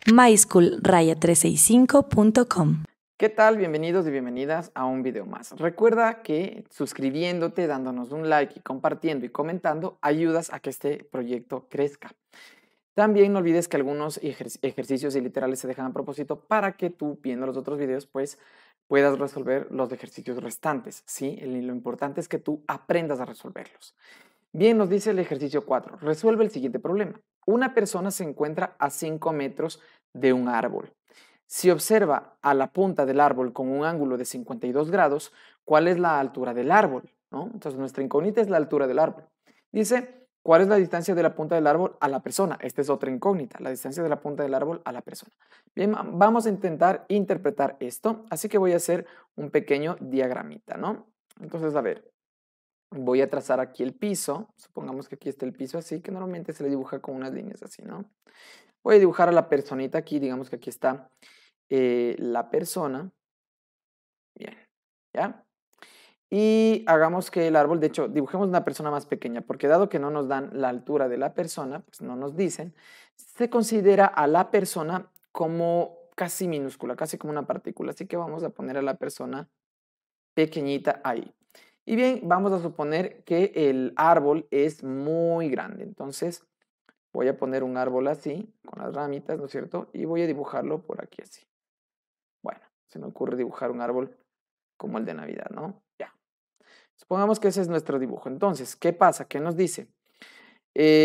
myschool-365.com. ¿Qué tal? Bienvenidos y bienvenidas a un video más. Recuerda que suscribiéndote, dándonos un like y compartiendo y comentando, ayudas a que este proyecto crezca. También no olvides que algunos ejercicios y literales se dejan a propósito para que tú, viendo los otros videos, pues puedas resolver los ejercicios restantes, ¿sí? Lo importante es que tú aprendas a resolverlos. Bien, nos dice el ejercicio 4. Resuelve el siguiente problema. Una persona se encuentra a 5 metros de un árbol. Si observa a la punta del árbol con un ángulo de 52 grados, ¿cuál es la altura del árbol? ¿No? Entonces, nuestra incógnita es la altura del árbol. Dice, ¿cuál es la distancia de la punta del árbol a la persona? Esta es otra incógnita, la distancia de la punta del árbol a la persona. Bien, vamos a intentar interpretar esto, así que voy a hacer un pequeño diagramita, ¿no? Entonces, a ver, voy a trazar aquí el piso. Supongamos que aquí está el piso así, que normalmente se le dibuja con unas líneas así, ¿no? Voy a dibujar a la personita aquí, digamos que aquí está la persona. Bien, ¿ya? Y hagamos que el árbol, de hecho, dibujemos una persona más pequeña, porque dado que no nos dan la altura de la persona, pues no nos dicen, se considera a la persona como casi minúscula, casi como una partícula. Así que vamos a poner a la persona pequeñita ahí. Y bien, vamos a suponer que el árbol es muy grande. Entonces, voy a poner un árbol así, con las ramitas, ¿no es cierto? Y voy a dibujarlo por aquí así. Bueno, se me ocurre dibujar un árbol como el de Navidad, ¿no? Ya. Supongamos que ese es nuestro dibujo. Entonces, ¿qué pasa? ¿Qué nos dice?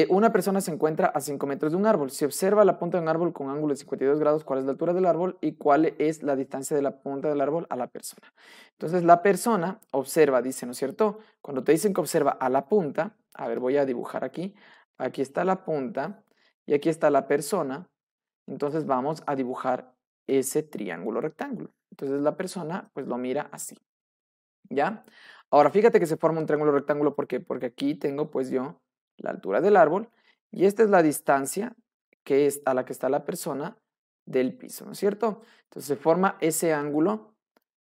Una persona se encuentra a 5 metros de un árbol. Si observa la punta de un árbol con ángulo de 52 grados, ¿cuál es la altura del árbol y cuál es la distancia de la punta del árbol a la persona? Entonces, la persona observa, dice, ¿no es cierto? Cuando te dicen que observa a la punta, a ver, voy a dibujar aquí. Aquí está la punta y aquí está la persona. Entonces, vamos a dibujar ese triángulo rectángulo. Entonces, la persona, pues, lo mira así. ¿Ya? Ahora, fíjate que se forma un triángulo rectángulo, ¿por qué? Porque aquí tengo, pues, yo la altura del árbol y esta es la distancia que es a la que está la persona del piso, ¿no es cierto? Entonces se forma ese ángulo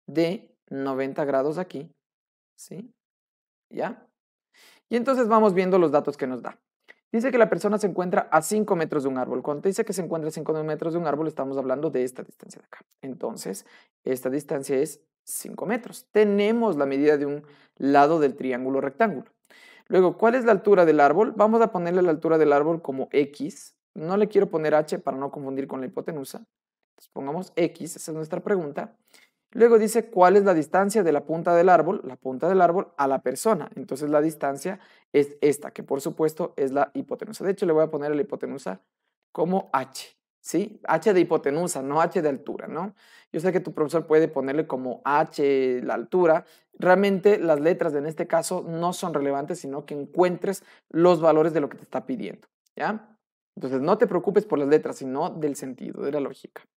de 90 grados aquí, ¿sí? ¿Ya? Y entonces vamos viendo los datos que nos da. Dice que la persona se encuentra a 5 metros de un árbol. Cuando te dice que se encuentra a 5 metros de un árbol, estamos hablando de esta distancia de acá. Entonces, esta distancia es 5 metros. Tenemos la medida de un lado del triángulo rectángulo. Luego, ¿cuál es la altura del árbol? Vamos a ponerle la altura del árbol como X. No le quiero poner H para no confundir con la hipotenusa. Entonces, pongamos X, esa es nuestra pregunta. Luego dice cuál es la distancia de la punta del árbol a la persona. Entonces la distancia es esta, que por supuesto es la hipotenusa. De hecho, le voy a poner a la hipotenusa como H, ¿sí? H de hipotenusa, no H de altura, ¿no? Yo sé que tu profesor puede ponerle como H la altura. Realmente las letras en este caso no son relevantes, sino que encuentres los valores de lo que te está pidiendo, ¿ya? Entonces no te preocupes por las letras, sino del sentido, de la lógica.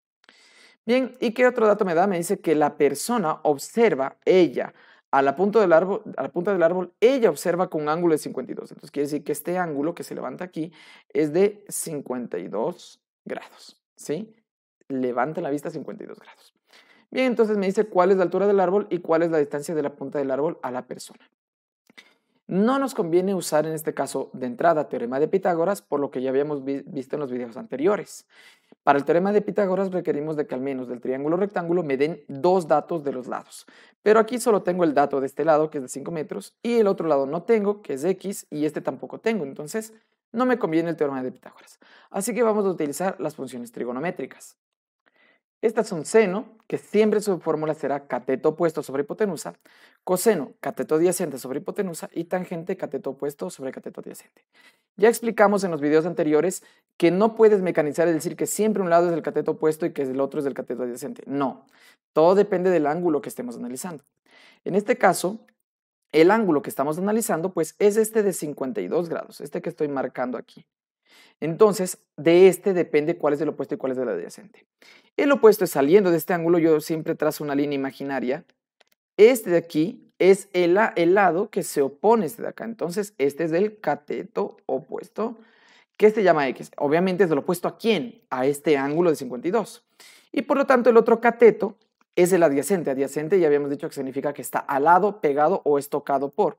Bien, ¿y qué otro dato me da? Me dice que la persona observa, ella, a la punta del árbol, ella observa con un ángulo de 52. Entonces quiere decir que este ángulo que se levanta aquí es de 52 grados, ¿sí? Levanta la vista a 52 grados. Bien, entonces me dice cuál es la altura del árbol y cuál es la distancia de la punta del árbol a la persona. No nos conviene usar en este caso de entrada teorema de Pitágoras, por lo que ya habíamos visto en los videos anteriores. Para el teorema de Pitágoras requerimos de que al menos del triángulo rectángulo me den dos datos de los lados. Pero aquí solo tengo el dato de este lado, que es de 5 metros, y el otro lado no tengo, que es X, y este tampoco tengo. Entonces, no me conviene el teorema de Pitágoras. Así que vamos a utilizar las funciones trigonométricas. Esta es un seno, que siempre su fórmula será cateto opuesto sobre hipotenusa, coseno, cateto adyacente sobre hipotenusa y tangente, cateto opuesto sobre cateto adyacente. Ya explicamos en los videos anteriores que no puedes mecanizar y decir que siempre un lado es del cateto opuesto y que el otro es del cateto adyacente. No, todo depende del ángulo que estemos analizando. En este caso, el ángulo que estamos analizando pues es este de 52 grados, este que estoy marcando aquí. Entonces, de este depende cuál es el opuesto y cuál es el adyacente. El opuesto es saliendo de este ángulo, yo siempre trazo una línea imaginaria. Este de aquí es el lado que se opone a este de acá. Entonces, este es el cateto opuesto, que se llama X. Obviamente es el opuesto ¿a quién? A este ángulo de 52. Y por lo tanto, el otro cateto es el adyacente. Adyacente ya habíamos dicho que significa que está al lado, pegado o es tocado por.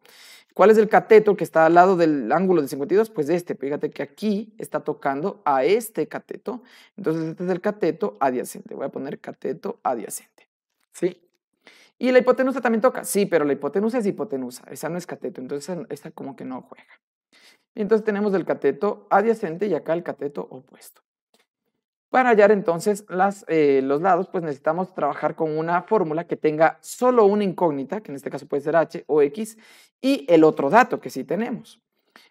¿Cuál es el cateto que está al lado del ángulo de 52? Pues este, fíjate que aquí está tocando a este cateto, entonces este es el cateto adyacente. Voy a poner cateto adyacente, ¿sí? Y la hipotenusa también toca, sí, pero la hipotenusa es hipotenusa, esa no es cateto, entonces esta como que no juega. Y entonces tenemos el cateto adyacente y acá el cateto opuesto. Para hallar entonces los lados, pues necesitamos trabajar con una fórmula que tenga solo una incógnita, que en este caso puede ser h o x, y el otro dato que sí tenemos.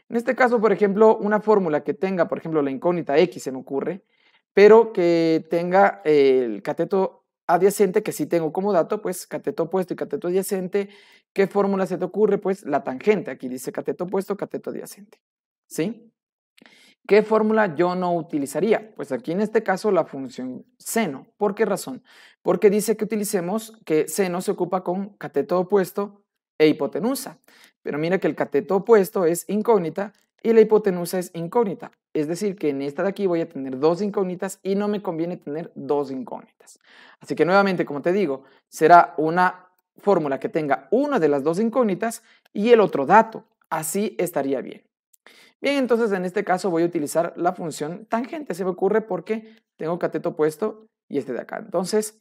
En este caso, por ejemplo, una fórmula que tenga, por ejemplo, la incógnita x se me ocurre, pero que tenga el cateto adyacente, que sí tengo como dato, pues cateto opuesto y cateto adyacente. ¿Qué fórmula se te ocurre? Pues la tangente. Aquí dice cateto opuesto, cateto adyacente. ¿Sí? ¿Qué fórmula yo no utilizaría? Pues aquí en este caso la función seno. ¿Por qué razón? Porque dice que utilicemos que seno se ocupa con cateto opuesto e hipotenusa. Pero mira que el cateto opuesto es incógnita y la hipotenusa es incógnita. Es decir, que en esta de aquí voy a tener dos incógnitas y no me conviene tener dos incógnitas. Así que nuevamente, como te digo, será una fórmula que tenga una de las dos incógnitas y el otro dato. Así estaría bien. Bien, entonces en este caso voy a utilizar la función tangente. Se me ocurre porque tengo cateto opuesto y este de acá. Entonces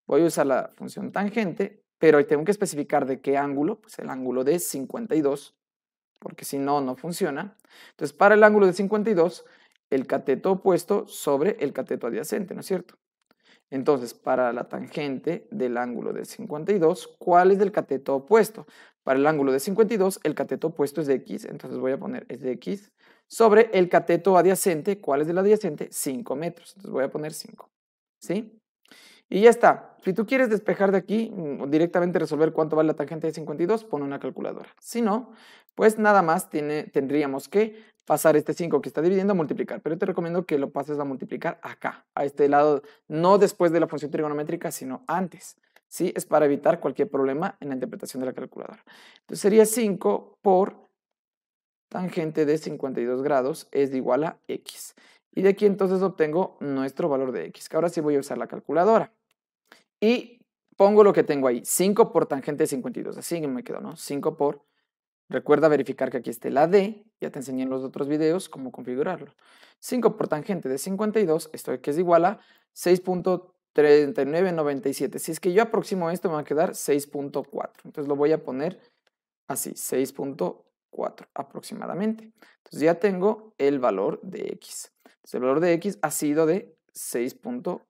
voy a usar la función tangente, pero tengo que especificar de qué ángulo. Pues el ángulo de 52, porque si no, no funciona. Entonces para el ángulo de 52, el cateto opuesto sobre el cateto adyacente, ¿no es cierto? Entonces, para la tangente del ángulo de 52, ¿cuál es el cateto opuesto? Para el ángulo de 52, el cateto opuesto es de x, entonces voy a poner es de x, sobre el cateto adyacente, ¿cuál es el adyacente? 5 metros, entonces voy a poner 5, ¿sí? Y ya está. Si tú quieres despejar de aquí, directamente resolver cuánto vale la tangente de 52, pon una calculadora. Si no, pues nada más tendríamos que pasar este 5 que está dividiendo a multiplicar. Pero yo te recomiendo que lo pases a multiplicar acá, a este lado, no después de la función trigonométrica, sino antes. ¿Sí? Es para evitar cualquier problema en la interpretación de la calculadora. Entonces sería 5 por tangente de 52 grados es igual a x. Y de aquí entonces obtengo nuestro valor de x, que ahora sí voy a usar la calculadora. Y pongo lo que tengo ahí, 5 por tangente de 52, así me quedó, ¿no? 5 por, recuerda verificar que aquí esté la d, ya te enseñé en los otros videos cómo configurarlo. 5 por tangente de 52, esto que es igual a 6.3997. Si es que yo aproximo esto, me va a quedar 6.4. Entonces lo voy a poner así, 6.4 aproximadamente. Entonces ya tengo el valor de x. Entonces el valor de x ha sido de 6.4.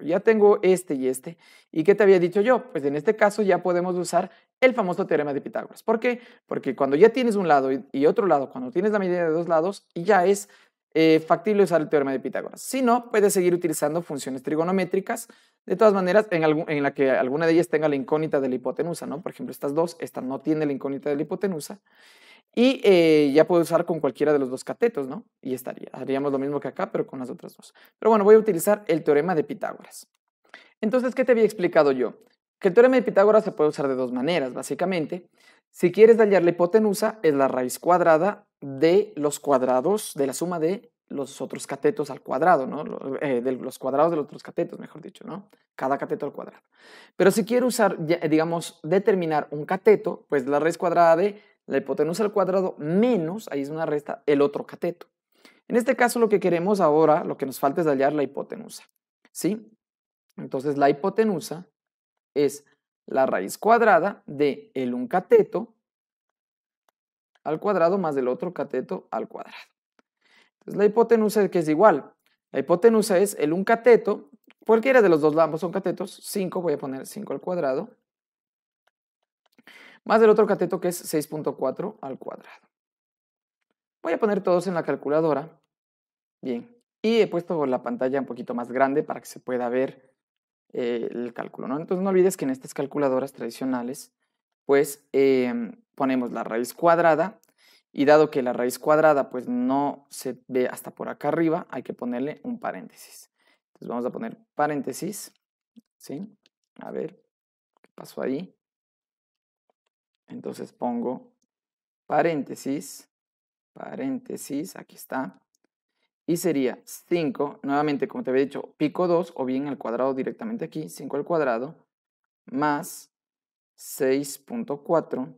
Ya tengo este y este. ¿Y qué te había dicho yo? Pues en este caso ya podemos usar el famoso teorema de Pitágoras. ¿Por qué? Porque cuando ya tienes un lado y otro lado, cuando tienes la medida de dos lados, ya es factible usar el teorema de Pitágoras. Si no, puedes seguir utilizando funciones trigonométricas. De todas maneras, en la que alguna de ellas tenga la incógnita de la hipotenusa, ¿no? Por ejemplo, estas dos, esta no tiene la incógnita de la hipotenusa. Y ya puedo usar con cualquiera de los dos catetos, ¿no? Y haríamos lo mismo que acá, pero con las otras dos. Pero bueno, voy a utilizar el teorema de Pitágoras. Entonces, ¿qué te había explicado yo? Que el teorema de Pitágoras se puede usar de dos maneras, básicamente. Si quieres hallar la hipotenusa, es la raíz cuadrada de los cuadrados, de la suma de los otros catetos al cuadrado, ¿no? De los cuadrados de los otros catetos, mejor dicho, ¿no? Cada cateto al cuadrado. Pero si quiero usar, digamos, determinar un cateto, pues la raíz cuadrada de la hipotenusa al cuadrado menos, ahí es una resta, el otro cateto. En este caso lo que queremos ahora, lo que nos falta es hallar la hipotenusa, ¿sí? Entonces la hipotenusa es la raíz cuadrada de el un cateto al cuadrado más del otro cateto al cuadrado. Entonces la hipotenusa que es igual. La hipotenusa es el un cateto, cualquiera de los dos, ambos son catetos, 5, voy a poner 5 al cuadrado, más del otro cateto que es 6.4 al cuadrado. Voy a poner todos en la calculadora. Bien. Y he puesto la pantalla un poquito más grande para que se pueda ver el cálculo, ¿no? Entonces no olvides que en estas calculadoras tradicionales, pues ponemos la raíz cuadrada y dado que la raíz cuadrada pues no se ve hasta por acá arriba, hay que ponerle un paréntesis. Entonces vamos a poner paréntesis, ¿sí? A ver, ¿qué pasó ahí? Entonces pongo paréntesis, aquí está. Y sería 5, nuevamente como te había dicho, pico 2 o bien al cuadrado directamente aquí, 5 al cuadrado más 6.4.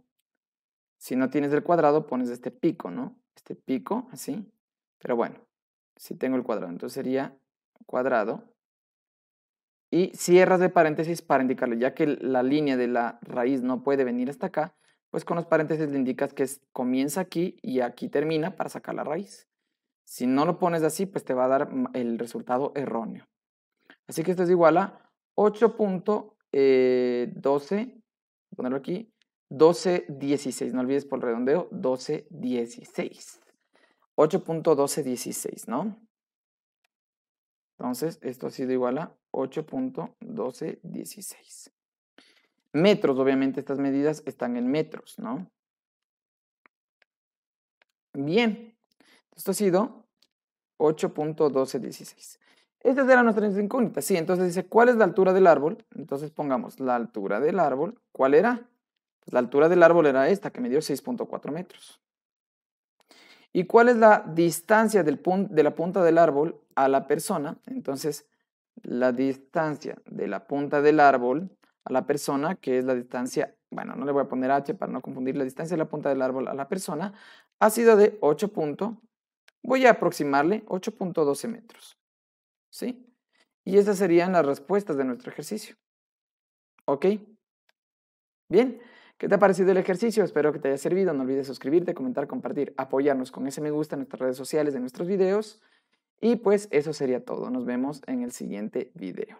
Si no tienes el cuadrado, pones este pico, ¿no? Este pico, así. Pero bueno, si tengo el cuadrado, entonces sería cuadrado. Y cierras de paréntesis para indicarle, ya que la línea de la raíz no puede venir hasta acá, pues con los paréntesis le indicas que comienza aquí y aquí termina para sacar la raíz. Si no lo pones así, pues te va a dar el resultado erróneo. Así que esto es igual a 8.12, ponerlo aquí, 1216, no olvides por el redondeo, 1216. 8.1216, ¿no? Entonces, esto ha sido igual a 8.1216. Metros, obviamente estas medidas están en metros, ¿no? Bien, esto ha sido 8.1216. Estas eran nuestras incógnitas. Sí, entonces dice, ¿cuál es la altura del árbol? Entonces pongamos la altura del árbol. ¿Cuál era? Pues la altura del árbol era esta, que me dio 6.4 metros. ¿Y cuál es la distancia de la punta del árbol a la persona? Entonces, la distancia de la punta del árbol a la persona, que es la distancia, bueno, no le voy a poner h para no confundir, la distancia de la punta del árbol a la persona, ha sido de 8. Voy a aproximarle 8.12 metros. ¿Sí? Y esas serían las respuestas de nuestro ejercicio. ¿Ok? Bien. ¿Qué te ha parecido el ejercicio? Espero que te haya servido. No olvides suscribirte, comentar, compartir, apoyarnos con ese me gusta en nuestras redes sociales, en nuestros videos. Y pues eso sería todo. Nos vemos en el siguiente video.